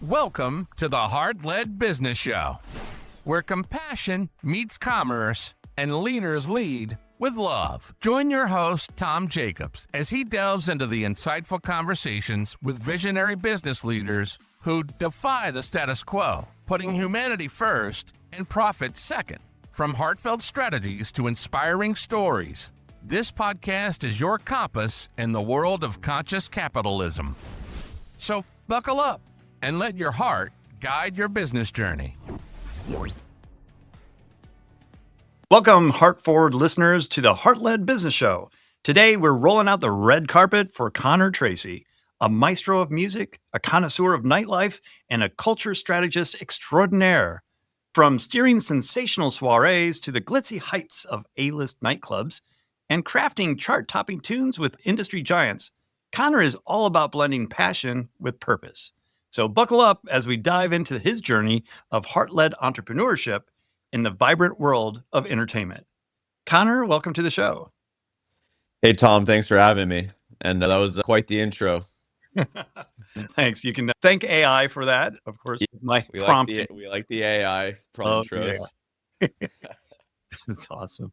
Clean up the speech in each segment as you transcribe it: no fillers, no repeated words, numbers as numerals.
Welcome to the Heart-Led Business Show, where compassion meets commerce and leaders lead with love. Join your host, Tom Jacobs, as he delves into the insightful conversations with visionary business leaders who defy the status quo, putting humanity first and profit second. From heartfelt strategies to inspiring stories, this podcast is your compass in the world of conscious capitalism. So buckle up and let your heart guide your business journey. Welcome, heart-forward listeners, to the Heart-Led Business Show. Today, we're rolling out the red carpet for Connor Treacy, a maestro of music, a connoisseur of nightlife, and a culture strategist extraordinaire. From steering sensational soirees to the glitzy heights of A-list nightclubs and crafting chart-topping tunes with industry giants, Connor is all about blending passion with purpose. So buckle up as we dive into his journey of heart-led entrepreneurship in the vibrant world of entertainment. Connor, welcome to the show. Hey, Tom, thanks for having me. And that was quite the intro. Thanks. You can thank AI for that, of course. My prompt. We like the AI prompt intros. That's awesome.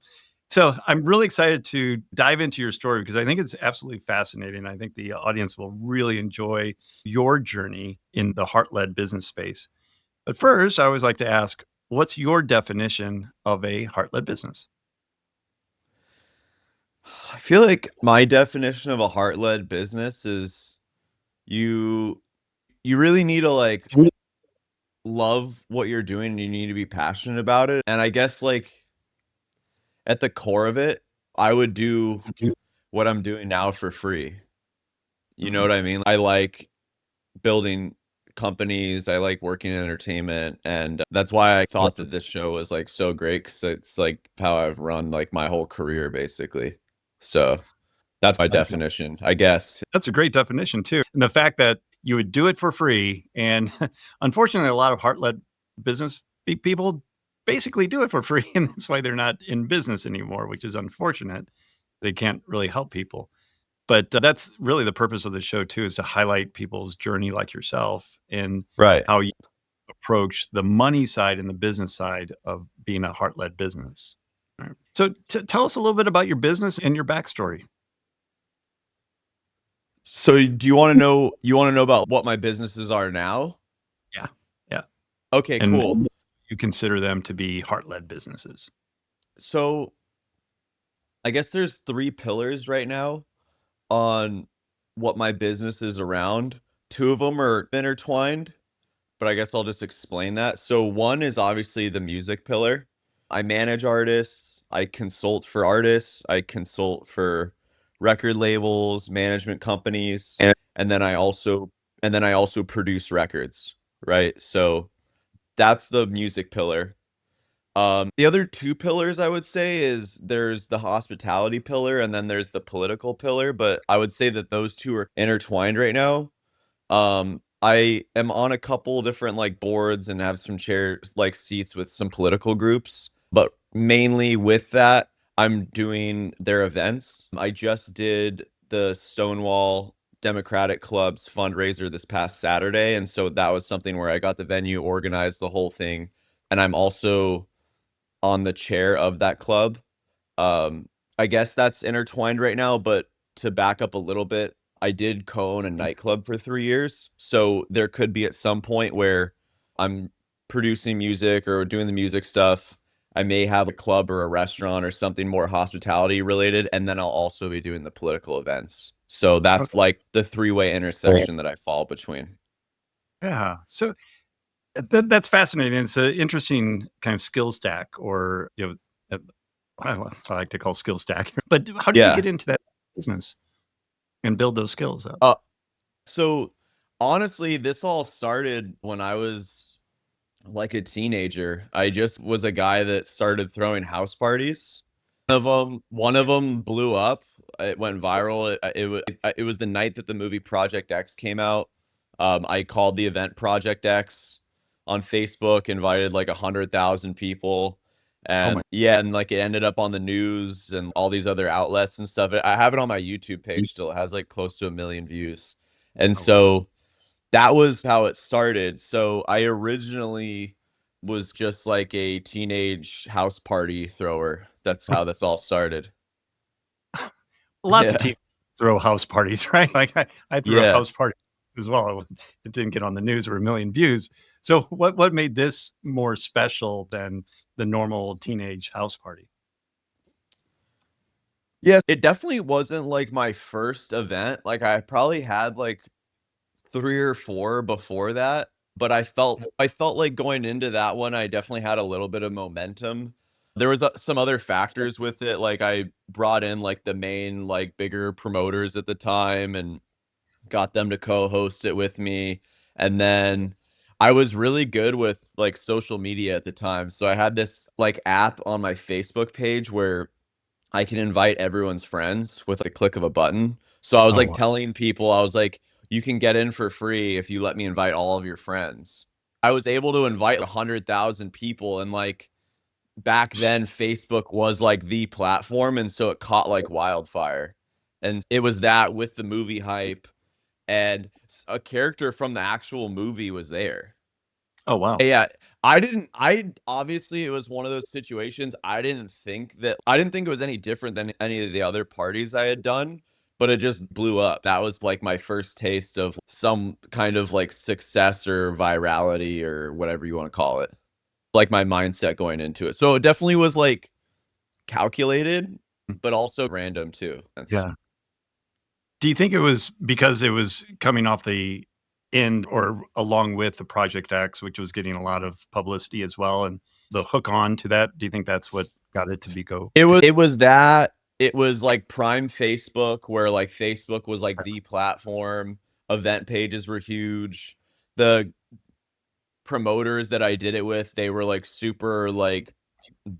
So I'm really excited to dive into your story because I think it's absolutely fascinating. I think the audience will really enjoy your journey in the heart-led business space. But first, I always like to ask, what's your definition of a heart-led business? I feel like my definition of a heart-led business is you really need to love what you're doing and you need to be passionate about it. And I guess at the core of it, I would do what I'm doing now for free. You know what I mean? I like building companies. I like working in entertainment. And that's why I thought that this show was so great, because it's how I've run my whole career, basically. So that's my definition, I guess. That's a great definition too. And the fact that you would do it for free. And unfortunately, a lot of heart-led business people basically do it for free. And that's why they're not in business anymore, which is unfortunate. They can't really help people. But that's really the purpose of the show too, is to highlight people's journey like yourself and how you approach the money side and the business side of being a heart-led business. Right. So tell us a little bit about your business and your backstory. So do you want to know about what my businesses are now? Yeah. Okay, and cool. You consider them to be heart-led businesses. So I guess there's 3 pillars right now on what my business is around. 2 of them are intertwined, but I guess I'll just explain that. So one is obviously the music pillar. I manage artists, I consult for artists, I consult for record labels, management companies, and then I also produce records, right? So that's the music pillar. The other 2 pillars I would say is there's the hospitality pillar and then there's the political pillar, but I would say that those 2 are intertwined right now. I am on a couple different boards and have some chairs seats with some political groups, but mainly with that, I'm doing their events. I just did the Stonewall Democratic Club's fundraiser this past Saturday, and so that was something where I got the venue, organized the whole thing, and I'm also on the chair of that club. I guess that's intertwined right now, but to back up a little bit, I did co-own a nightclub for 3 years. So there could be at some point where I'm producing music or doing the music stuff. I may have a club or a restaurant or something more hospitality related, and then I'll also be doing the political events. So that's the 3-way intersection that I fall between. Yeah. So that's fascinating. It's an interesting kind of skill stack, or I like to call skill stack. But how did you get into that business and build those skills up? So honestly, this all started when I was a teenager. I just was a guy that started throwing house parties. One of them blew up. It went viral. It was the night that the movie Project X came out. I called the event Project X on Facebook, invited 100,000 people. And it ended up on the news and all these other outlets and stuff. I have it on my YouTube page still. It has close to 1 million views. And so That was how it started. So I originally was just like a teenage house party thrower. That's how this all started. Lots of Yeah. teams throw house parties, right? Like I threw a Yeah. house party as well. It didn't get on the news or a million views. So what made this more special than the normal teenage house party? Yeah, it definitely wasn't like my first event. Like I probably had like 3 or 4 before that, but I felt like going into that one, I definitely had a little bit of momentum. There was, some other factors with it, like I brought in, like, the main, like, bigger promoters at the time and got them to co-host it with me, and then I was really good with, like, social media at the time, so I had this, like, app on my Facebook page where I can invite everyone's friends with a click of a button. So I was Oh, like wow. telling people, I was like, you can get in for free if you let me invite all of your friends. I was able to invite 100,000 people. And like back then, Facebook was like the platform. And so it caught like wildfire. And it was that with the movie hype. And a character from the actual movie was there. Oh, wow. Yeah, I obviously, it was one of those situations, I didn't think it was any different than any of the other parties I had done, but it just blew up. That was, like, my first taste of some kind of, like, success or virality or whatever you wanna call it, like, my mindset going into it. So, it definitely was, like, calculated, but also random too. That's Yeah. Do you think it was because it was coming off the end or along with the Project X, which was getting a lot of publicity as well, and the hook on to that? Do you think that's what got it to be go to it was that, it was, like, prime Facebook where, like, Facebook was, like, the platform, event pages were huge. The promoters that I did it with, they were, like, super, like,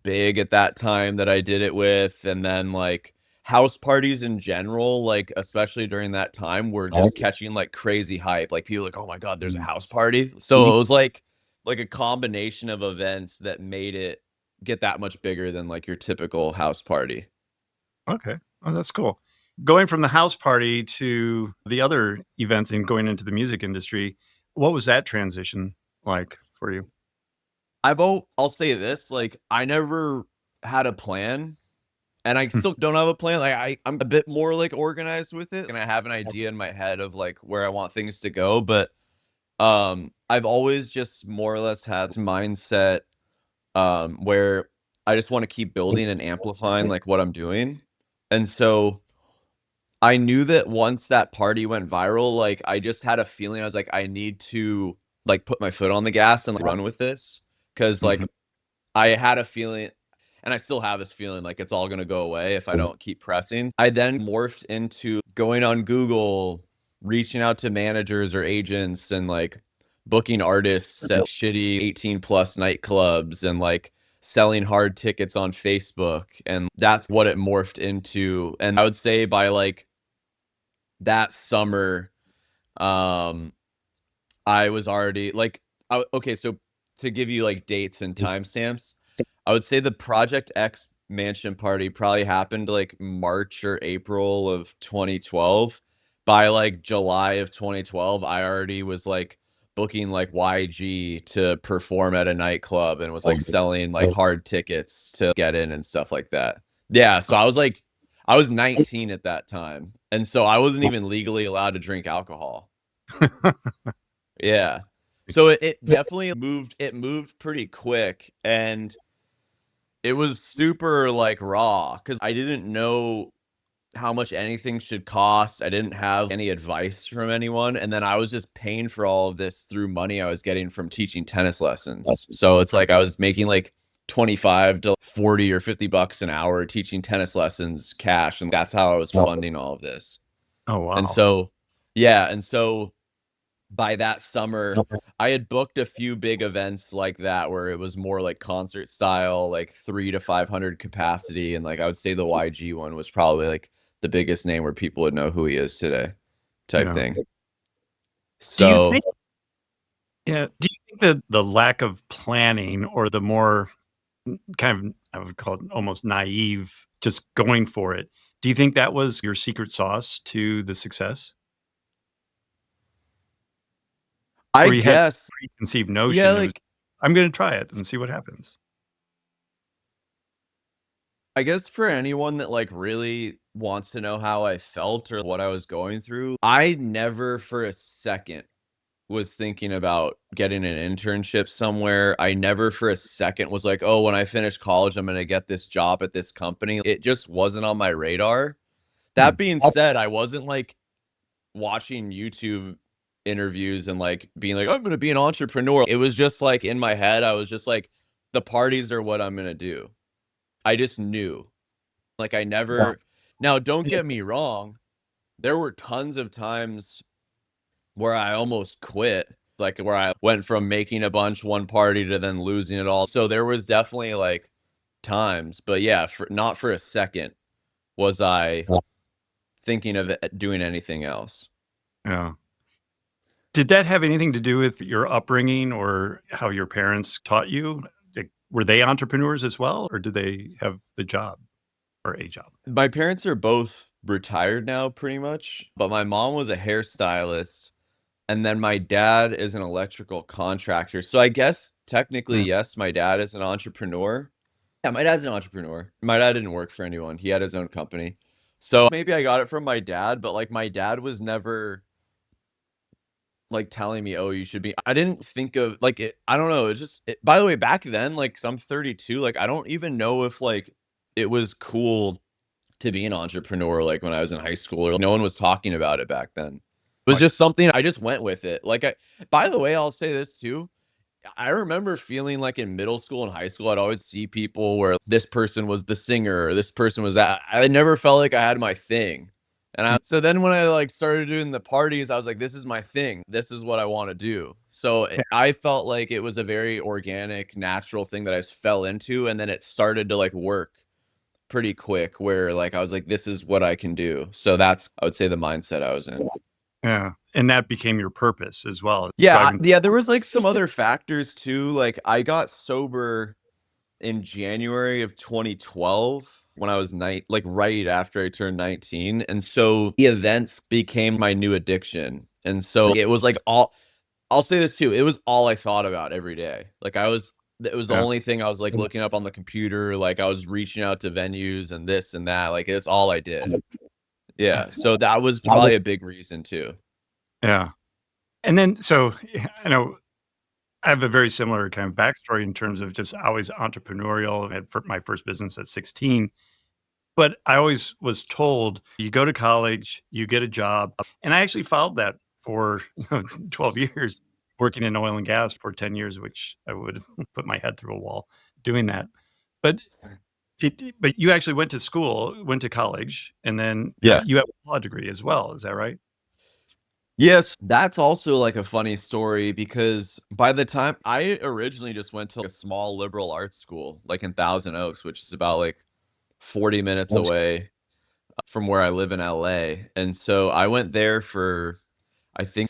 big at that time that I did it with, and then, like, house parties in general, like, especially during that time, were just catching, like, crazy hype, like, people like, "Oh my god, there's a Mm. house party?" So, it was like a combination of events that made it get that much bigger than, like, your typical house party. Okay. Oh, that's cool. Going from the house party to the other events and going into the music industry, what was that transition like for you? I'll say this, like, I never had a plan, and I Hmm. still don't have a plan, like, I'm a bit more, like, organized with it, and I have an idea in my head of, like, where I want things to go, but, I've always just more or less had this mindset, where I just wanna keep building and amplifying, like, what I'm doing, and so I knew that once that party went viral, like, I just had a feeling, I was like, "I need to, like, put my foot on the gas and, like, run with this," because Mhm. like, I had a feeling, and I still have this feeling like it's all gonna go away if I don't keep pressing. I then morphed into going on Google, reaching out to managers or agents, and, like, booking artists at shitty 18 plus nightclubs and, like, selling hard tickets on Facebook, and that's what it morphed into, and I would say by, like, that summer, um, I was already like, okay, so to give you, like, dates and timestamps, I would say the Project X mansion party probably happened, like, March or April of 2012. By, like, July of 2012, I already was, like, booking, like, YG to perform at a nightclub and was, like, selling, like, hard tickets to get in and stuff like that. Yeah, so I was 19 at that time, and so I wasn't even legally allowed to drink alcohol. Yeah. So it definitely moved pretty quick, and it was super, like, raw because I didn't know how much anything should cost, I didn't have any advice from anyone, and then I was just paying for all of this through money I was getting from teaching tennis lessons. So it's like I was making, like, 25 to 40 or 50 bucks an hour teaching tennis lessons cash, and that's how I was funding all of this. Oh, And wow. so yeah, and so by that summer, I had booked a few big events like that where it was more like concert style, like 3 to 500 capacity, and, like, I would say the YG one was probably, like, the biggest name where people would know who he is today type Yeah. thing. Do you So, think do you think that the lack of planning or the more kind of, I would call it almost naive, just going for it, do you think that was your secret sauce to the success? I Or you had a guess. preconceived Yeah, notion, it was, like, "I'm gonna try it and see what happens." I guess for anyone that, like, really wants to know how I felt or what I was going through, I never for a second was thinking about getting an internship somewhere. I never for a second was like, "Oh, when I finish college, I'm gonna get this job at this company." It just wasn't on my radar. Hmm. That being said, I wasn't, like, watching YouTube interviews and, like, being like, "I'm gonna be an entrepreneur." It was just, like, in my head, I was just like, "The parties are what I'm gonna do." I just knew. Like, I Yeah. never now, don't get me wrong, there were tons of times where I almost quit, like, where I went from making a bunch one party to then losing it all. So there was definitely, like, times, but yeah, for not for a second was I thinking of it doing anything else. Yeah. Did that have anything to do with your upbringing or how your parents taught you? Like, were they entrepreneurs as well, or do they have the job or a job? My parents are both retired now pretty much, but my mom was a hairstylist, and then my dad is an electrical contractor. So I guess technically, Yeah. yes, my dad is an entrepreneur. Yeah, my dad's an entrepreneur. My dad didn't work for anyone. He had his own company. So maybe I got it from my dad, but like my dad was never like telling me, "Oh, you should be." I didn't think of like it. I don't know. It just, by the way, back then, like, 'cause I'm 32, like, I don't even know if like it was cool to be an entrepreneur, like, when I was in high school, or no one was talking about it back then. It was Like, just something I just went with it. Like, by the way, I'll say this too. I remember feeling like in middle school and high school, I'd always see people where this person was the singer, or this person was that. I never felt like I had my thing. So then when I like started doing the parties, I was like, this is my thing. This is what I want to do. So yeah, I felt like it was a very organic, natural thing that I just fell into. And then it started to like work pretty quick where like I was like, this is what I can do. So that's, I would say, the mindset I was in. yeah, and that became your purpose as well, Yeah, driving. yeah, there was like some other factors too. Like I got sober in January of 2012 when I was like right after I turned 19. And so the events became my new addiction. And so it was like all, I'll say this too, it was all I thought about every day. Like it was the Yeah, only thing I was like looking up on the computer. Like I was reaching out to venues and this and that. Like it's all I did. Yeah. So that was probably a big reason too. yeah, and then so, yeah, I know I have a very similar kind of backstory in terms of just always entrepreneurial. I had my first business at 16. But I always was told, "You go to college, you get a job," and I actually followed that for, 12 years, working in oil and gas for 10 years, which I would put my head through a wall doing that. But but you actually went to school, went to college, and then, Yeah. you have a law degree as well, is that right? Yes, that's also like a funny story because by the time I originally just went to like a small liberal arts school, like in Thousand Oaks, which is about like 40 minutes away from where I live in LA. And so I went there for I think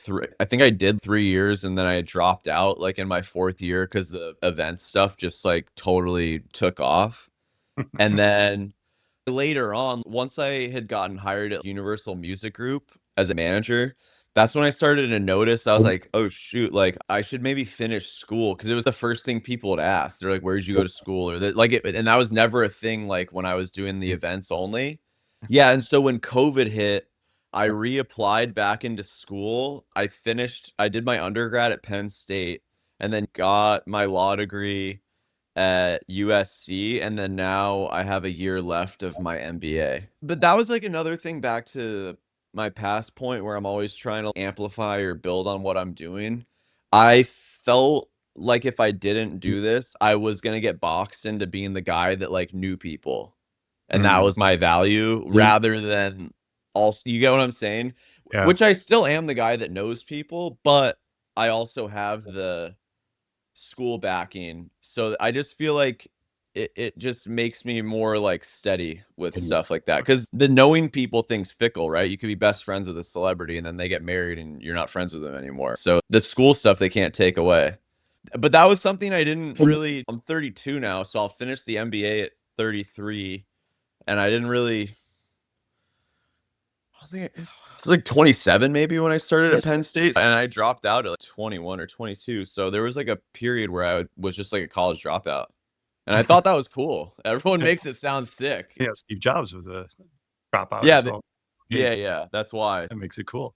I did 3 years and then I dropped out like in my 4th year cuz the event stuff just like totally took off. And then later on, once I had gotten hired at Universal Music Group as a manager, that's when I started to notice, I was like, "Oh, shoot, like, I should maybe finish school," because it was the first thing people would ask. They're like, "Where'd you go to school?" Or that like, and that was never a thing, like, when I was doing the events only. Yeah, and so when COVID hit, I reapplied back into school. I did my undergrad at Penn State and then got my law degree at USC, and then now I have a year left of my MBA. But that was like another thing back to my past point where I'm always trying to amplify or build on what I'm doing. I felt like if I didn't do this, I was gonna get boxed into being the guy that like knew people. And that Mm, was my value rather than also, you get what I'm saying? yeah, Which I still am the guy that knows people, but I also have the school backing. So I just feel like it just makes me more like steady with stuff like that. Cause the knowing people thing's fickle, right? You could be best friends with a celebrity and then they get married and you're not friends with them anymore. So the school stuff they can't take away. But that was something I didn't really, I'm 32 now, so I'll finish the MBA at 33. And I didn't really I think I was like 27 maybe when I started at Yes. Penn State, and I dropped out at like 21 or 22. So there was like a period where was just like a college dropout. And I thought that was cool. Everyone makes it sound sick. Yeah, Steve Jobs was a dropout Yeah, as well. yeah, Gates. yeah. That's why. That makes it cool.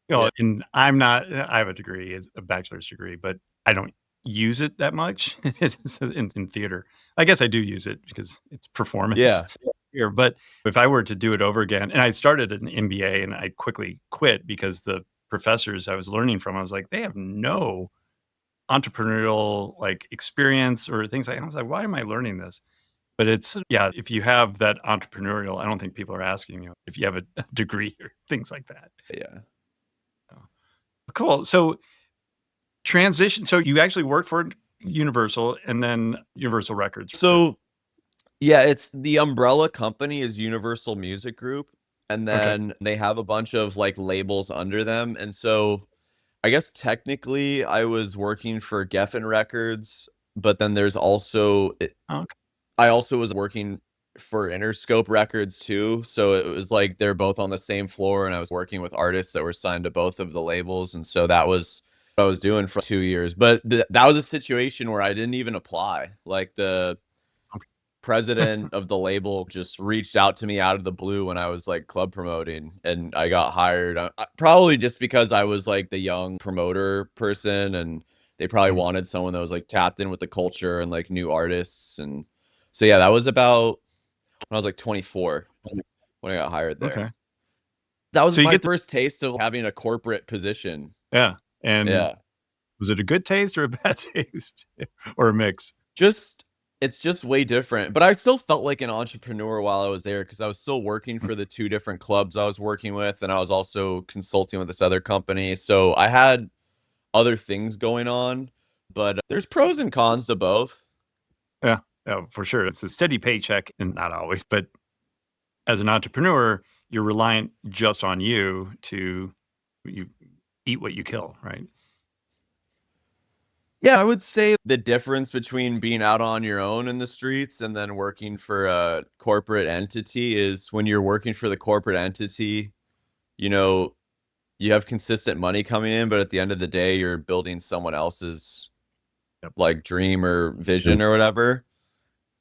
Yeah. And I'm not, I have a degree, it's a bachelor's degree, but I don't use it that much It's in theater. I guess I do use it because it's performance Yeah. here. But if I were to do it over again, and I started an MBA and I quickly quit because the professors I was learning from, I was like, they have no entrepreneurial like experience or things like that. I was like, why am I learning this? But it's, yeah, if you have that entrepreneurial, I don't think people are asking you if you have a degree or things like that. Yeah. Cool. So transition. So you actually worked for Universal and then Universal Records. So yeah, it's the umbrella company is Universal Music Group, and Okay. then they have a bunch of like labels under them. And so I guess technically I was working for Geffen Records, but then there's also Okay. I also was working for Interscope Records too. So it was like they're both on the same floor, and I was working with artists that were signed to both of the labels. And so that was what I was doing for 2 years. But that was a situation where I didn't even apply. Like the Okay. president of the label just reached out to me out of the blue when I was like club promoting, and I got hired. Probably just because I was like the young promoter person, and they probably Mm. wanted someone that was like tapped in with the culture and like new artists. And so yeah, that was about when I was like 24 when I got hired there. Okay. That was So you my get the, first taste of having a corporate position. yeah. And Yeah. was it a good taste or a bad taste or a mix? Just it's just way different, but I still felt like an entrepreneur while I was there because I was still working for the 2 different clubs I was working with, and I was also consulting with this other company. So I had other things going on, but there's pros and cons to both. Yeah. Yeah, for sure. It's a steady paycheck and not always, but as an entrepreneur, you're reliant just on you to you eat what you kill, right? Yeah, I would say the difference between being out on your own in the streets and then working for a corporate entity is when you're working for the corporate entity, you know, you have consistent money coming in, but at the end of the day, you're building someone else's Yep. like dream or vision or whatever.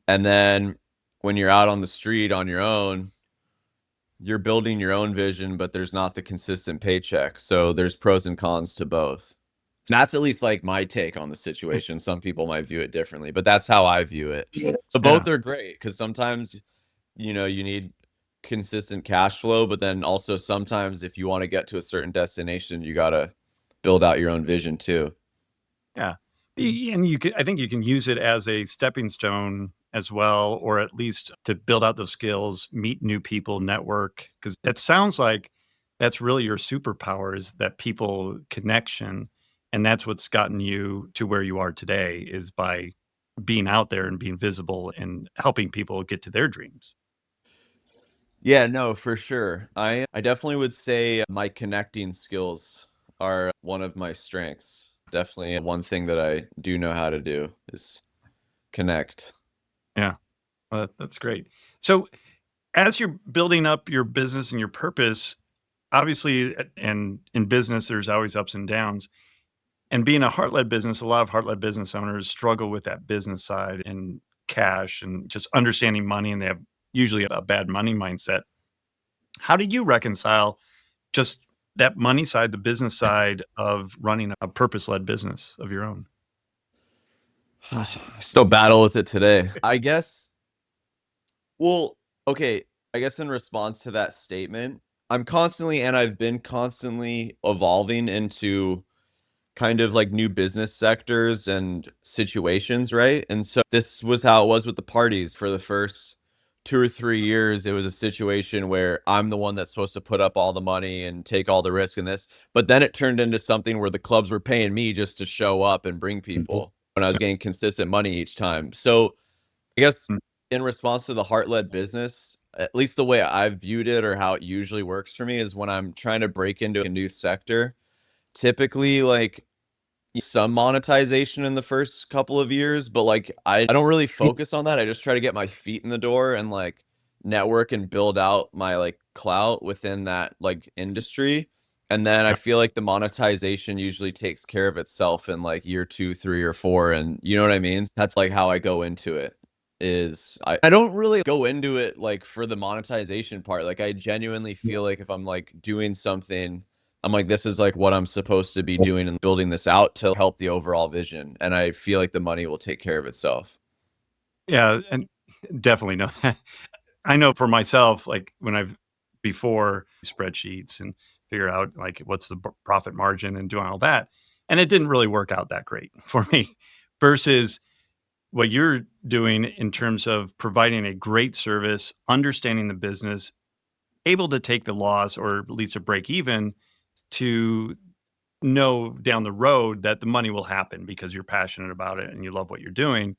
And then when you're out on the street on your own, you're building your own vision, but there's not the consistent paycheck. So there's pros and cons to both. That's at least like my take on the situation. Some people might view it differently, but that's how I view it. So Yeah. both are great because sometimes, you need consistent cash flow, but then also sometimes if you want to get to a certain destination, you got to build out your own vision too. Yeah. And you can, I think you can use it as a stepping stone as well, or at least to build out those skills, meet new people, network. Because that sounds like that's really your superpower is that people connection. And that's what's gotten you to where you are today is by being out there and being visible and helping people get to their dreams. Yeah, no, for sure. I definitely would say my connecting skills are one of my strengths. Definitely one thing that I do know how to do is connect. Yeah. Well, that's great. So as you're building up your business and your purpose, obviously, and in business, there's always ups and downs. And being a heart-led business, a lot of heart-led business owners struggle with that business side and cash and just understanding money, and they have usually a bad money mindset. How did you reconcile just that money side, the business side of running a purpose-led business of your own? I still battle with it today. I guess, well, okay, I guess in response to that statement, I've been constantly evolving into kind of like new business sectors and situations, right? And so this was how it was with the parties for the first 2 or 3 years. It was a situation where I'm the one that's supposed to put up all the money and take all the risk in this. But then it turned into something where the clubs were paying me just to show up and bring people when I was getting consistent money each time. So I guess Mm. in response to the heart-led business, at least the way I've viewed it or how it usually works for me is when I'm trying to break into a new sector, typically like some monetization in the first couple of years, but like I don't really focus on that. I just try to get my feet in the door and like network and build out my like clout within that like industry. And then I feel like the monetization usually takes care of itself in like year 2, 3, or 4. And you know what I mean? That's like how I go into it. I don't really go into it like for the monetization part. Like I genuinely feel like if I'm like doing something, I'm like, this is like what I'm supposed to be doing and building this out to help the overall vision. And I feel like the money will take care of itself. Yeah, and definitely know that. I know for myself, like when I've before spreadsheets and figure out like what's the profit margin and doing all that, and it didn't really work out that great for me versus what you're doing in terms of providing a great service, understanding the business, able to take the loss or at least a break even to know down the road that the money will happen because you're passionate about it and you love what you're doing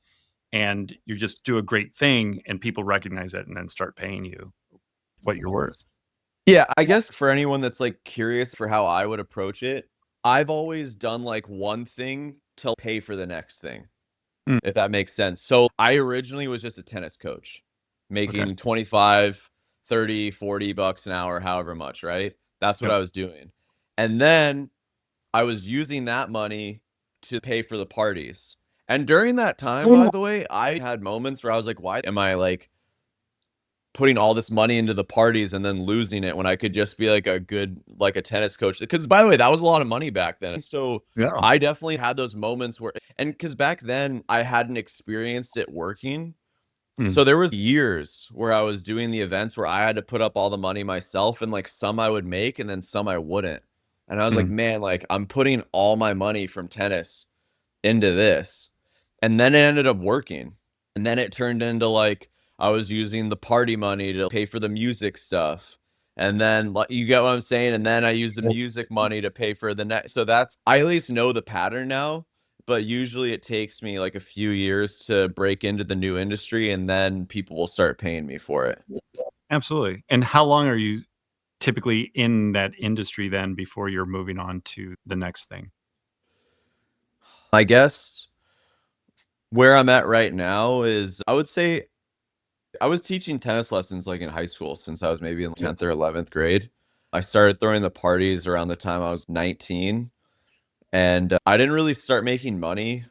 and you just do a great thing and people recognize it and then start paying you what you're worth. Yeah, I guess for anyone that's like curious for how I would approach it, I've always done like one thing to pay for the next thing, Mm, if that makes sense. So I originally was just a tennis coach, okay. making 25, 30, $40 an hour, however much, right? That's what Yep. I was doing. And then I was using that money to pay for the parties. And during that time, by the way, I had moments where I was like, why am I like putting all this money into the parties and then losing it when I could just be like a good like a tennis coach? Because by the way, that was a lot of money back then. So Yeah. I definitely had those moments where, and because back then I hadn't experienced it working. Mm, So there was years where I was doing the events where I had to put up all the money myself, and like some I would make and then some I wouldn't. And I was like, mm, man, like I'm putting all my money from tennis into this. And then it ended up working. And then it turned into like I was using the party money to pay for the music stuff. And then like you get what I'm saying? And then I use the music money to pay for the next. So that's I at least know the pattern now, but usually it takes me like a few years to break into the new industry and then people will start paying me for it. absolutely. And how long are you typically in that industry then before you're moving on to the next thing? I guess where I'm at right now is I would say I was teaching tennis lessons like in high school since I was maybe in Yeah. 10th or 11th grade. I started throwing the parties around the time I was 19, and I didn't really start making money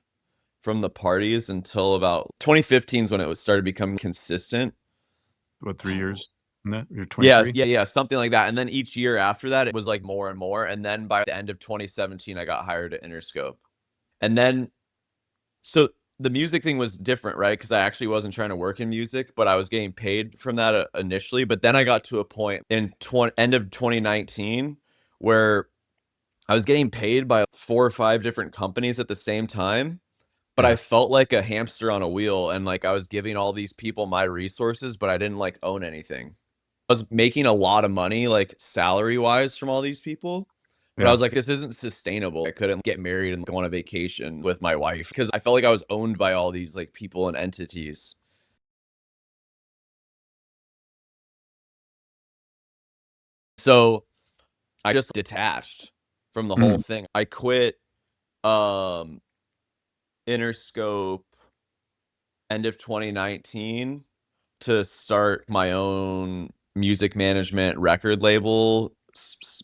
from the parties until about 2015 is when it was started becoming consistent. What, 3 years? In that you're Yes, 23? yeah, something like that. And then each year after that, it was like more and more. And then by the end of 2017, I got hired at Interscope. And then so the music thing was different, right? Because I actually wasn't trying to work in music, but I was getting paid from that initially. But then I got to a point in end of 2019 where I was getting paid by 4 or 5 different companies at the same time. But I Yeah. felt like a hamster on a wheel, and like I was giving all these people my resources, but I didn't like own anything. I was making a lot of money, like salary wise, from all these people. But I Yeah. was like, this isn't sustainable. I couldn't get married and go on a vacation with my wife because I felt like I was owned by all these like people and entities. So I just detached from the whole Mm, thing. I quit um Interscope end of 2019 to start my own music management record label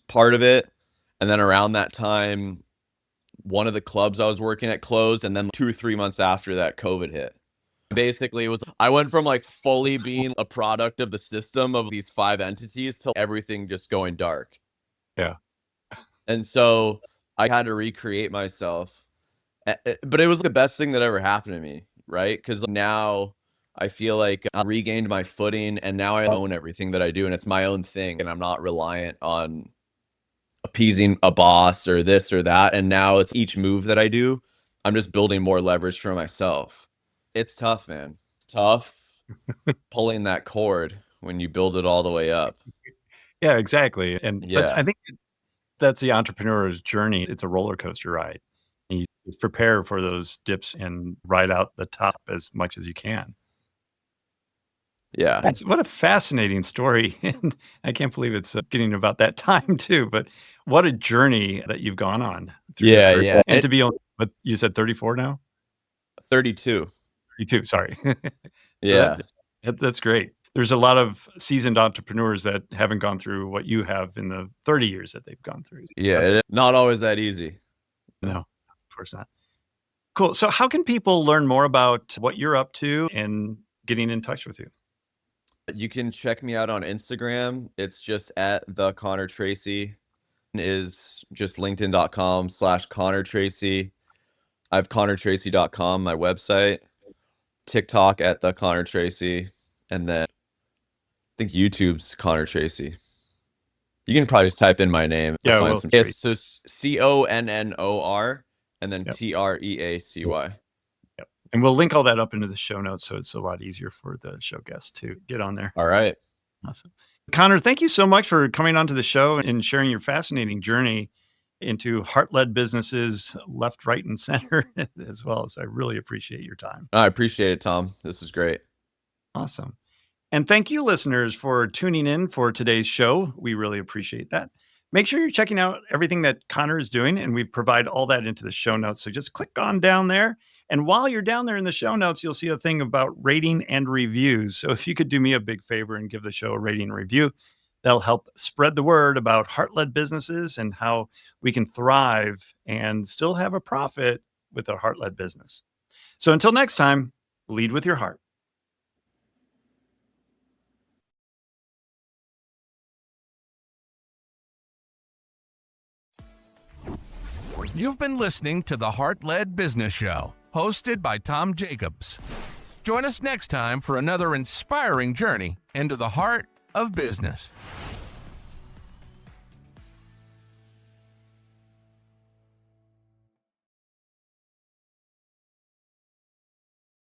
part of it. And then around that time, one of the clubs I was working at closed, and then 2 or 3 months after that, COVID hit. Basically, it was I went from, like, fully being a product of the system of these 5 entities to everything just going dark. yeah. And so, I had to recreate myself, but it was the best thing that ever happened to me, right? Because now I feel like I regained my footing, and now I own everything that I do, and it's my own thing, and I'm not reliant on appeasing a boss or this or that. And now it's each move that I do, I'm just building more leverage for myself. It's tough, man. It's tough pulling that cord when you build it all the way up. Yeah, exactly. And but Yeah. I think that's the entrepreneur's journey. It's a roller coaster ride. And you just prepare for those dips and ride out the top as much as you can. Yeah. That's what a fascinating story. And I can't believe it's getting about that time too. But what a journey that you've gone on through your Yeah. career. Yeah. And to be on, but you said 34 now? 32. 32, sorry. So Yeah. that's great. there's a lot of seasoned entrepreneurs that haven't gone through what you have in the 30 years that they've gone through. Yeah, it is not always that easy. No, of course not. Cool. So how can people learn more about what you're up to and getting in touch with you? You can check me out on Instagram. It's just at the Connor Treacy. Is just linkedin.com/Connor Treacy. I have connortracy.com, my website. TikTok at the Connor Treacy. And then I think YouTube's Connor Treacy. You can probably just type in my name. Yeah, Find well, some. Treacy. It's so CONNOR and then Yep. TREACY. Yep. And we'll link all that up into the show notes so it's a lot easier for the show guests to get on there. All right. Awesome. Connor, thank you so much for coming onto the show and sharing your fascinating journey into heart-led businesses left, right, and center as well. So I really appreciate your time. I appreciate it, Tom. This was great. Awesome. And thank you, listeners, for tuning in for today's show. We really appreciate that. Make sure you're checking out everything that Connor is doing, and we provide all that into the show notes. So just click on down there. And while you're down there in the show notes, you'll see a thing about rating and reviews. So if you could do me a big favor and give the show a rating and review, that'll help spread the word about heart-led businesses and how we can thrive and still have a profit with a heart-led business. So until next time, lead with your heart. You've been listening to the Heart-Led Business Show, hosted by Tom Jacobs. Join us next time for another inspiring journey into the heart of business.